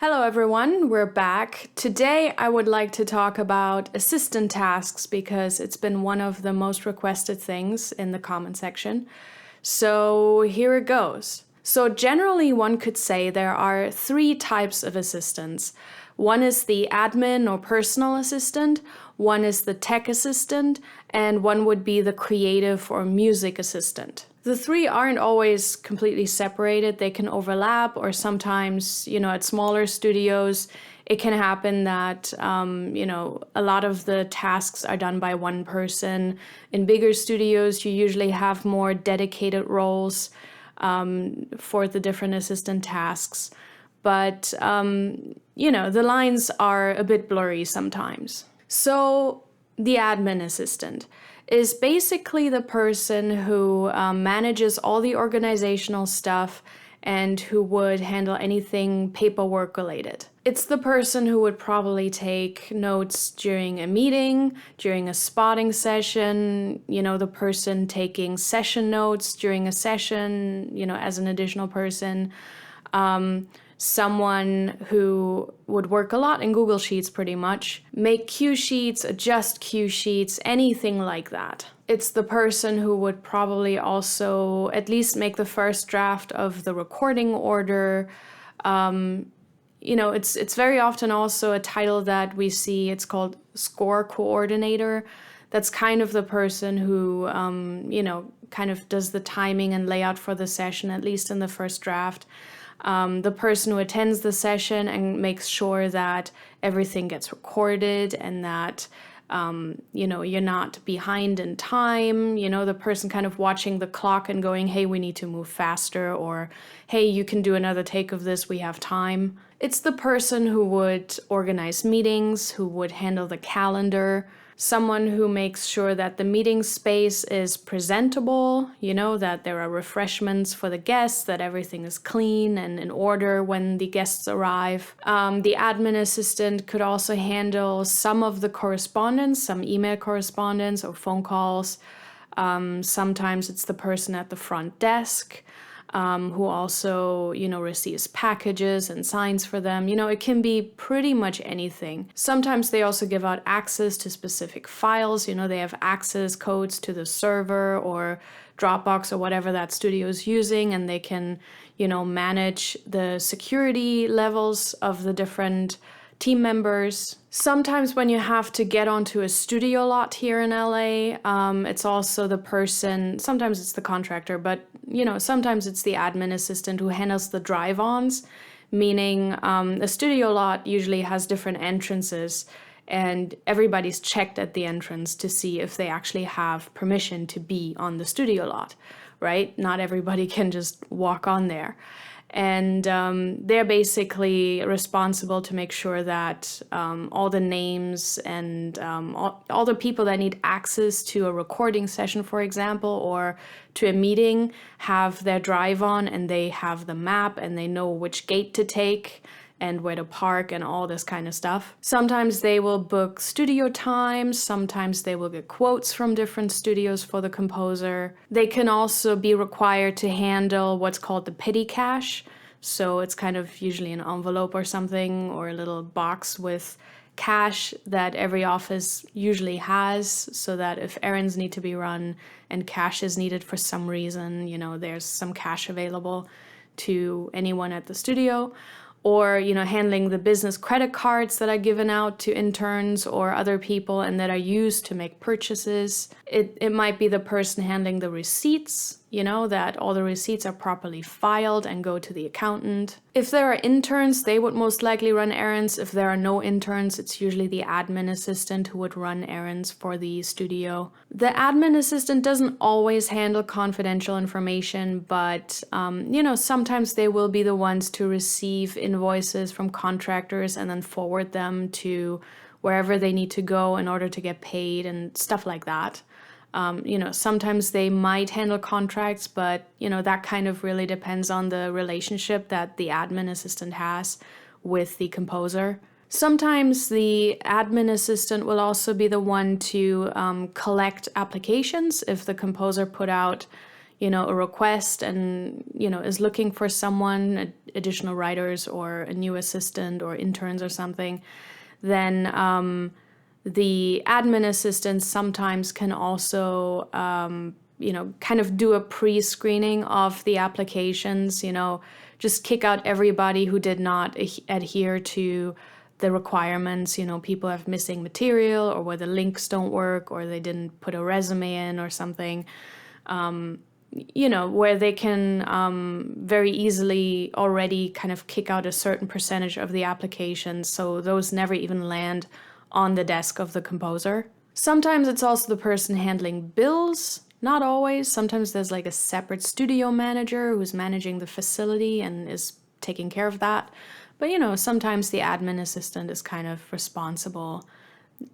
Hello everyone, we're back. Today I would like to talk about assistant tasks because it's been one of the most requested things in the comment section. So here it goes. So generally one could say there are three types of assistants. One is the admin or personal assistant, one is the tech assistant, and one would be the creative or music assistant. The three aren't always completely separated. They can overlap, or sometimes, at smaller studios, it can happen that, a lot of the tasks are done by one person. In bigger studios, you usually have more dedicated roles for the different assistant tasks. But, the lines are a bit blurry sometimes. So the admin assistant is basically the person who manages all the organizational stuff and who would handle anything paperwork related. It's the person who would probably take notes during a meeting, during a spotting session, the person taking session notes during a session, as an additional person. Someone who would work a lot in Google Sheets pretty much, make cue sheets, adjust cue sheets, anything like that. It's the person who would probably also at least make the first draft of the recording order. It's very often also a title that we see. It's called score coordinator. That's kind of the person who, kind of does the timing and layout for the session, at least in the first draft. The person who attends the session and makes sure that everything gets recorded and that, you're not behind in time, the person kind of watching the clock and going, hey, we need to move faster, or hey, you can do another take of this, we have time. It's the person who would organize meetings, who would handle the calendar, someone who makes sure that the meeting space is presentable, that there are refreshments for the guests, that everything is clean and in order when the guests arrive. The admin assistant could also handle some of the correspondence, some email correspondence or phone calls. Sometimes it's the person at the front desk. Who also, receives packages and signs for them. It can be pretty much anything. Sometimes they also give out access to specific files. They have access codes to the server or Dropbox or whatever that studio is using, and they can, manage the security levels of the different team members. Sometimes when you have to get onto a studio lot here in LA, it's also the person, sometimes it's the contractor, but sometimes it's the admin assistant who handles the drive-ons, meaning a studio lot usually has different entrances and everybody's checked at the entrance to see if they actually have permission to be on the studio lot, right? Not everybody can just walk on there. And they're basically responsible to make sure that all the names and all the people that need access to a recording session, for example, or to a meeting have their drive on and they have the map and they know which gate to take and where to park and all this kind of stuff. Sometimes they will book studio times, sometimes they will get quotes from different studios for the composer. They can also be required to handle what's called the petty cache. So it's kind of usually an envelope or something, or a little box with cache that every office usually has, so that if errands need to be run and cache is needed for some reason, there's some cache available to anyone at the studio. Or, handling the business credit cards that are given out to interns or other people and that are used to make purchases. It might be the person handling the receipts, that all the receipts are properly filed and go to the accountant. If there are interns, they would most likely run errands. If there are no interns, it's usually the admin assistant who would run errands for the studio. The admin assistant doesn't always handle confidential information, but, sometimes they will be the ones to receive invoices from contractors and then forward them to wherever they need to go in order to get paid and stuff like that. Sometimes they might handle contracts, but, that kind of really depends on the relationship that the admin assistant has with the composer. Sometimes the admin assistant will also be the one to collect applications if the composer put out, a request and, is looking for someone, additional writers or a new assistant or interns or something, then the admin assistant sometimes can also, kind of do a pre-screening of the applications, just kick out everybody who did not adhere to the requirements. People have missing material, or where the links don't work, or they didn't put a resume in or something, where they can very easily already kind of kick out a certain percentage of the applications, so those never even land on the desk of the composer. Sometimes it's also the person handling bills. Not always. Sometimes there's like a separate studio manager who's managing the facility and is taking care of that. But sometimes the admin assistant is kind of responsible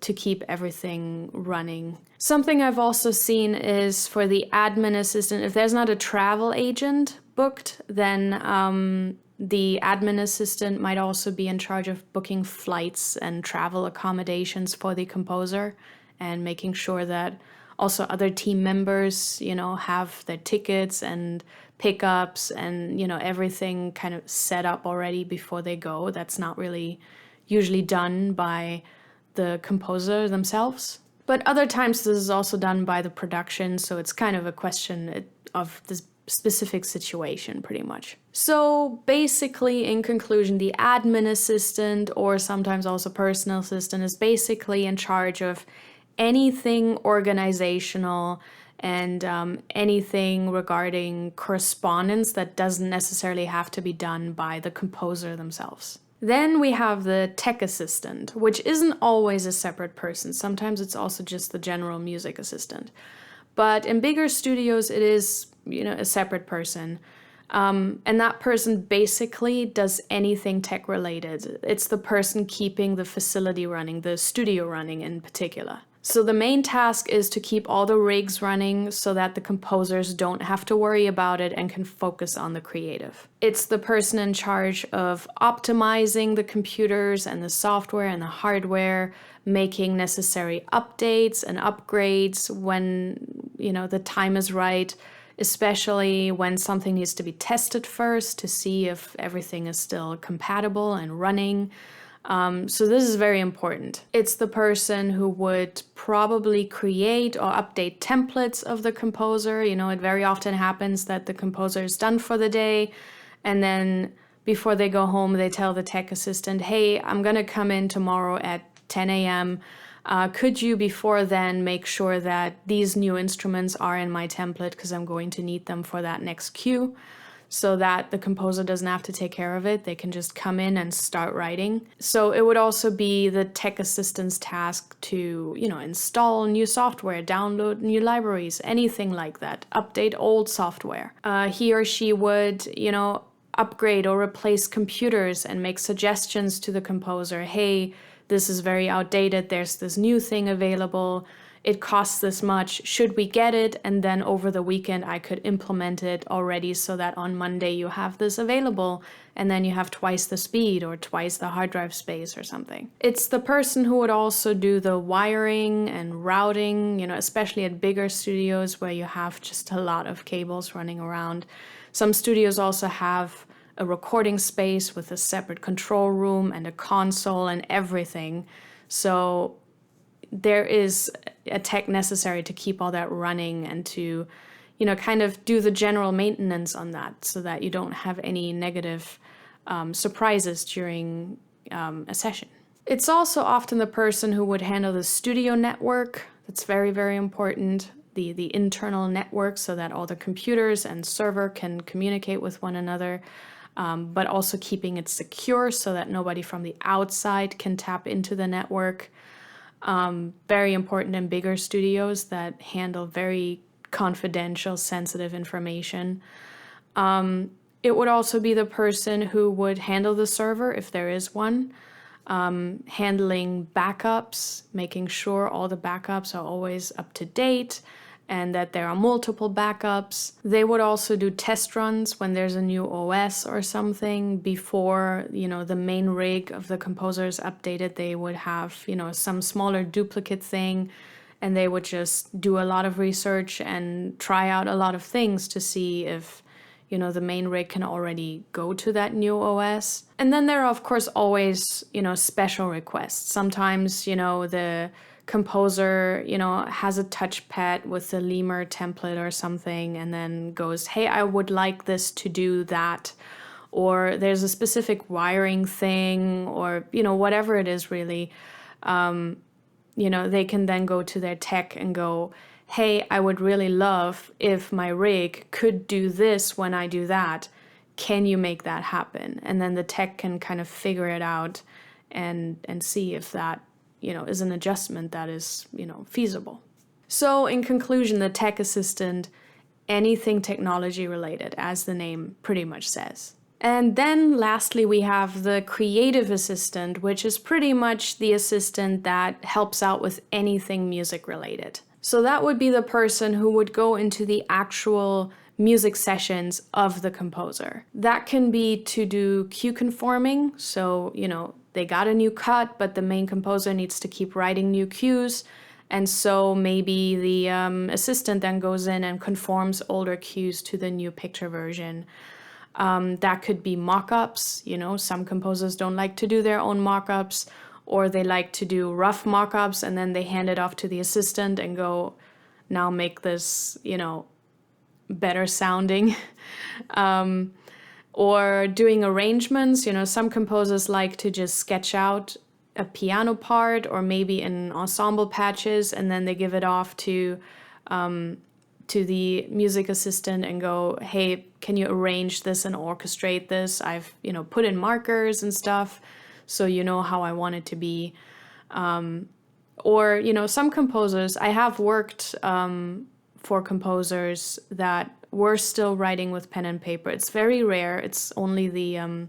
to keep everything running. Something I've also seen is for the admin assistant, if there's not a travel agent booked, then the admin assistant might also be in charge of booking flights and travel accommodations for the composer, and making sure that also other team members, have their tickets and pickups and, everything kind of set up already before they go. That's not really usually done by the composer themselves. But other times this is also done by the production, so it's kind of a question of the specific situation, pretty much. So basically, in conclusion, the admin assistant, or sometimes also personal assistant, is basically in charge of anything organizational and anything regarding correspondence that doesn't necessarily have to be done by the composer themselves. Then we have the tech assistant, which isn't always a separate person. Sometimes it's also just the general music assistant. But in bigger studios, it is, a separate person. And that person basically does anything tech related. It's the person keeping the facility running, the studio running in particular. So the main task is to keep all the rigs running so that the composers don't have to worry about it and can focus on the creative. It's the person in charge of optimizing the computers and the software and the hardware, making necessary updates and upgrades when, the time is right, especially when something needs to be tested first to see if everything is still compatible and running. So this is very important. It's the person who would probably create or update templates of the composer. It very often happens that the composer is done for the day, and then before they go home, they tell the tech assistant, hey, I'm gonna come in tomorrow at 10 a.m. Could you before then make sure that these new instruments are in my template, because I'm going to need them for that next cue, so that the composer doesn't have to take care of it. They can just come in and start writing. So it would also be the tech assistant's task to, install new software, download new libraries, anything like that, update old software. He or she would, upgrade or replace computers and make suggestions to the composer. Hey, this is very outdated. There's this new thing available. It costs this much. Should we get it? And then over the weekend, I could implement it already so that on Monday you have this available, and then you have twice the speed or twice the hard drive space or something. It's the person who would also do the wiring and routing, especially at bigger studios where you have just a lot of cables running around. Some studios also have a recording space with a separate control room and a console and everything. So there is a tech necessary to keep all that running and to, kind of do the general maintenance on that so that you don't have any negative surprises during a session. It's also often the person who would handle the studio network. That's very, very important. The internal network, so that all the computers and server can communicate with one another, but also keeping it secure so that nobody from the outside can tap into the network. Very important in bigger studios that handle very confidential, sensitive information. It would also be the person who would handle the server, if there is one, handling backups, making sure all the backups are always up to date and that there are multiple backups. They would also do test runs when there's a new OS or something before, the main rig of the composer is updated. They would have, some smaller duplicate thing and they would just do a lot of research and try out a lot of things to see if, you know, the main rig can already go to that new OS. And then there are, of course, always, you know, special requests. Sometimes, you know, the composer, you know, has a touchpad with the Lemur template or something and then goes, hey, I would like this to do that. Or there's a specific wiring thing, or, you know, whatever it is really. You know, they can then go to their tech and go, hey, I would really love if my rig could do this when I do that. Can you make that happen? And then the tech can kind of figure it out and see if that, you know, is an adjustment that is, you know, feasible. So in conclusion, the tech assistant, anything technology related, as the name pretty much says. And then lastly, we have the creative assistant, which is pretty much the assistant that helps out with anything music related. So that would be the person who would go into the actual music sessions of the composer. That can be to do cue conforming. So, you know, they got a new cut, but the main composer needs to keep writing new cues. And so maybe the assistant then goes in and conforms older cues to the new picture version. That could be mock-ups. You know, some composers don't like to do their own mock-ups, or they like to do rough mock-ups and then they hand it off to the assistant and go, now make this, you know, better sounding. Or doing arrangements. You know, some composers like to just sketch out a piano part or maybe in ensemble patches, and then they give it off to the music assistant and go, hey, can you arrange this and orchestrate this? I've, you know, put in markers and stuff, so you know how I want it to be. Or, you know, some composers, I have worked for composers that were still writing with pen and paper. It's very rare. It's only the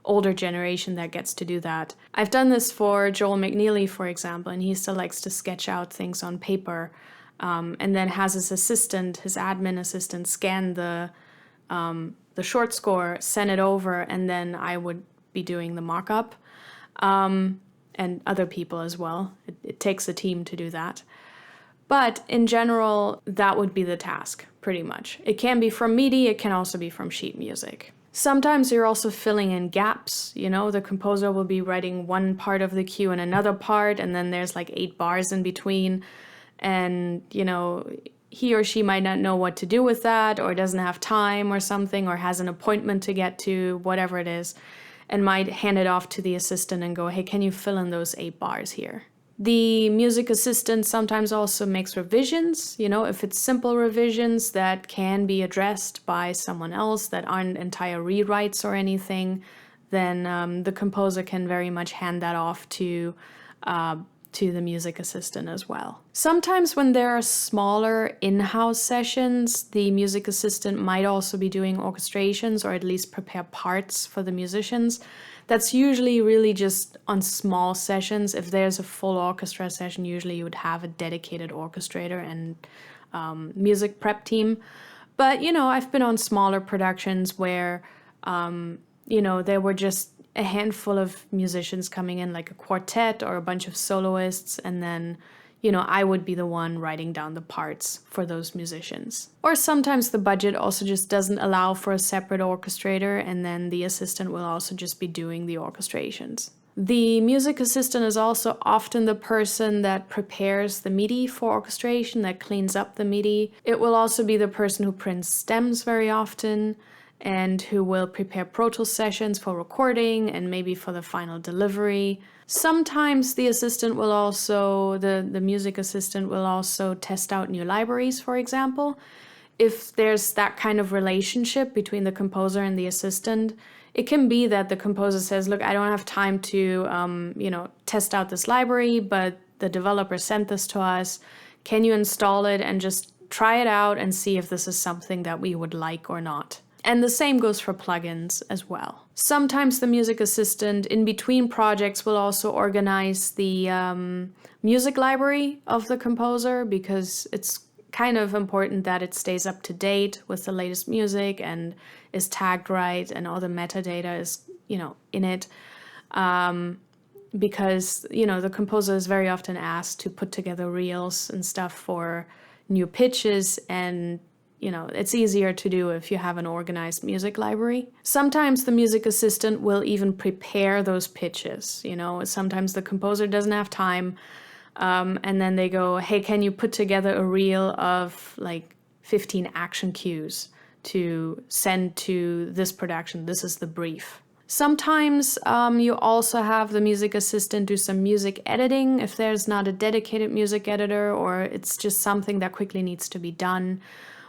older generation that gets to do that. I've done this for Joel McNeely, for example, and he still likes to sketch out things on paper, and then has his assistant, his admin assistant, scan the short score, send it over, and then I would be doing the mock-up, and other people as well. It takes a team to do that. But in general, that would be the task, pretty much. It can be from MIDI, it can also be from sheet music. Sometimes you're also filling in gaps. You know, the composer will be writing one part of the cue and another part, and then there's like 8 bars in between. And, you know, he or she might not know what to do with that, or doesn't have time or something, or has an appointment to get to, whatever it is, and might hand it off to the assistant and go, hey, can you fill in those 8 bars here? The music assistant sometimes also makes revisions, you know, if it's simple revisions that can be addressed by someone else that aren't entire rewrites or anything, then the composer can very much hand that off to the music assistant as well. Sometimes when there are smaller in-house sessions, the music assistant might also be doing orchestrations or at least prepare parts for the musicians. That's usually really just on small sessions. If there's a full orchestra session, usually you would have a dedicated orchestrator and music prep team. But, you know, I've been on smaller productions where, you know, there were just a handful of musicians coming in, like a quartet or a bunch of soloists, and then, you know, I would be the one writing down the parts for those musicians. Or sometimes the budget also just doesn't allow for a separate orchestrator, and then the assistant will also just be doing the orchestrations. The music assistant is also often the person that prepares the MIDI for orchestration, that cleans up the MIDI. It will also be the person who prints stems very often, and who will prepare Pro Tools sessions for recording and maybe for the final delivery. Sometimes the assistant will also, the music assistant will also test out new libraries, for example. If there's that kind of relationship between the composer and the assistant, it can be that the composer says, look, I don't have time to, you know, test out this library, but the developer sent this to us. Can you install it and just try it out and see if this is something that we would like or not? And the same goes for plugins as well. Sometimes the music assistant in between projects will also organize the music library of the composer, because it's kind of important that it stays up to date with the latest music and is tagged right and all the metadata is, you know, in it. because, the composer is very often asked to put together reels and stuff for new pitches, and it's easier to do if you have an organized music library. Sometimes the music assistant will even prepare those pitches. Sometimes the composer doesn't have time, and then they go, hey, can you put together a reel of like 15 action cues to send to this production? This is the brief. Sometimes you also have the music assistant do some music editing if there's not a dedicated music editor, or it's just something that quickly needs to be done.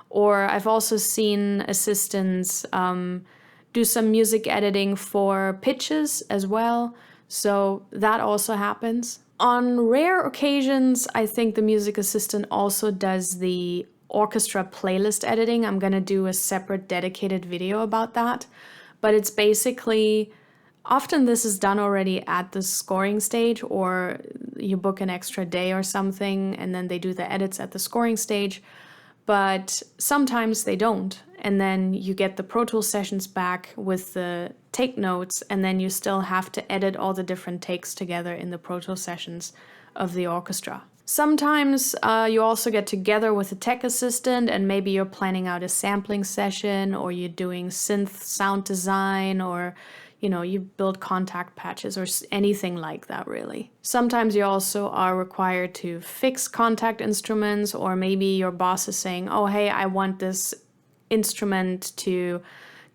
Or I've also seen assistants do some music editing for pitches as well. So that also happens. On rare occasions, I think the music assistant also does the orchestra playlist editing. I'm going to do a separate dedicated video about that. But it's basically, often this is done already at the scoring stage, or you book an extra day or something, and then they do the edits at the scoring stage. But sometimes they don't. And then you get the Pro Tools sessions back with the take notes, and then you still have to edit all the different takes together in the Pro Tools sessions of the orchestra. Sometimes you also get together with a tech assistant, and maybe you're planning out a sampling session, or you're doing synth sound design, or you build contact patches or anything like that, really. Sometimes you also are required to fix contact instruments, or maybe your boss is saying, oh, hey, I want this instrument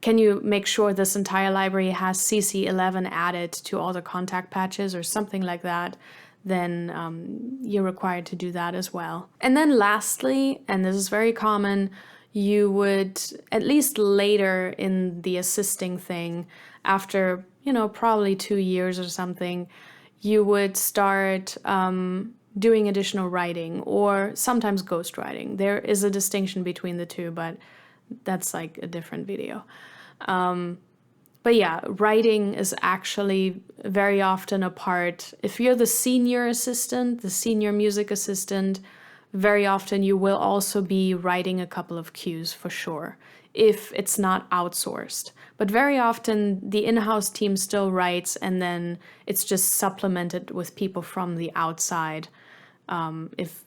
can you make sure this entire library has CC11 added to all the contact patches or something like that? Then you're required to do that as well. And then lastly, and this is very common, you would, at least later in the assisting thing, after, probably 2 years or something, you would start doing additional writing, or sometimes ghostwriting. There is a distinction between the two, but that's like a different video. But yeah, writing is actually very often a part. If you're the senior assistant, the senior music assistant, very often you will also be writing a couple of cues for sure, if it's not outsourced. But very often the in-house team still writes, and then it's just supplemented with people from the outside if,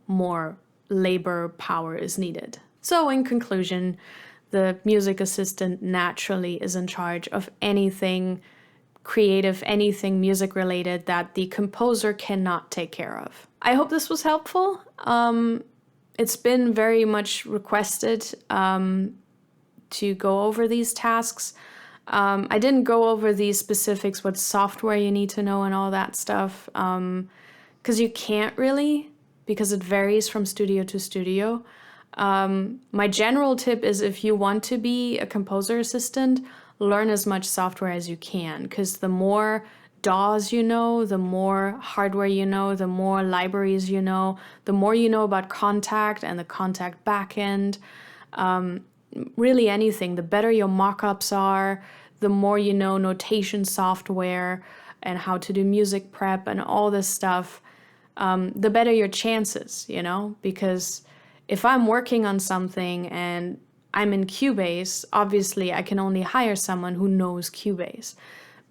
more labor power is needed. So in conclusion, the music assistant naturally is in charge of anything creative, anything music related that the composer cannot take care of. I hope this was helpful. It's been very much requested to go over these tasks. I didn't go over these specifics, what software you need to know and all that stuff, because you can't really, because it varies from studio to studio. My general tip is, if you want to be a composer assistant, learn as much software as you can, because the more DAWs you know, the more hardware you know, the more libraries you know, the more you know about Kontakt and the Kontakt backend. Really anything, the better your mockups are, the more you know notation software and how to do music prep and all this stuff, the better your chances, because if I'm working on something and I'm in Cubase, obviously I can only hire someone who knows Cubase.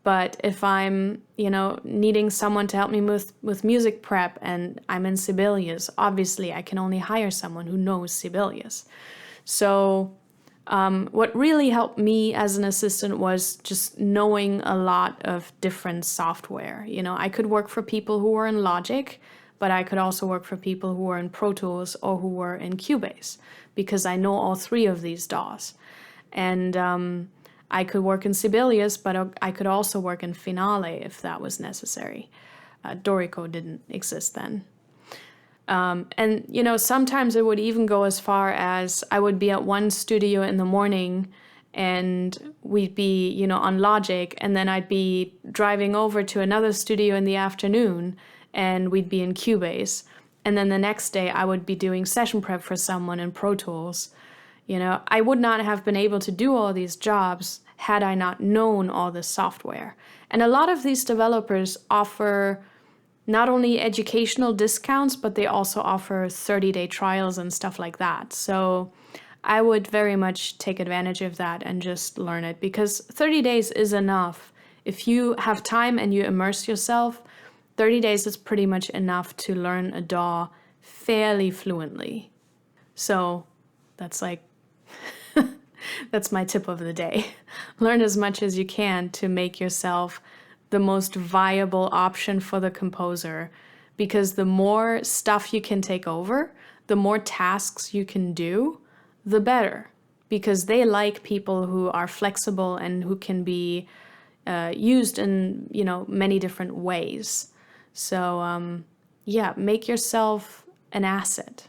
But if I'm, needing someone to help me with music prep and I'm in Sibelius, obviously I can only hire someone who knows Sibelius. So what really helped me as an assistant was just knowing a lot of different software. I could work for people who were in Logic, but I could also work for people who were in Pro Tools or who were in Cubase, because I know all three of these DAWs. And I could work in Sibelius, but I could also work in Finale if that was necessary. Dorico didn't exist then. And, sometimes it would even go as far as I would be at one studio in the morning and we'd be, on Logic, and then I'd be driving over to another studio in the afternoon and we'd be in Cubase. And then the next day I would be doing session prep for someone in Pro Tools. I would not have been able to do all these jobs had I not known all this software. And a lot of these developers offer not only educational discounts, but they also offer 30-day trials and stuff like that. So I would very much take advantage of that and just learn it, because 30 days is enough If you have time and you immerse yourself, 30 days is pretty much enough to learn a DAW fairly fluently. So that's like, that's my tip of the day. Learn as much as you can to make yourself the most viable option for the composer, because the more stuff you can take over, the more tasks you can do, the better, because they like people who are flexible and who can be used in, many different ways. So yeah, make yourself an asset.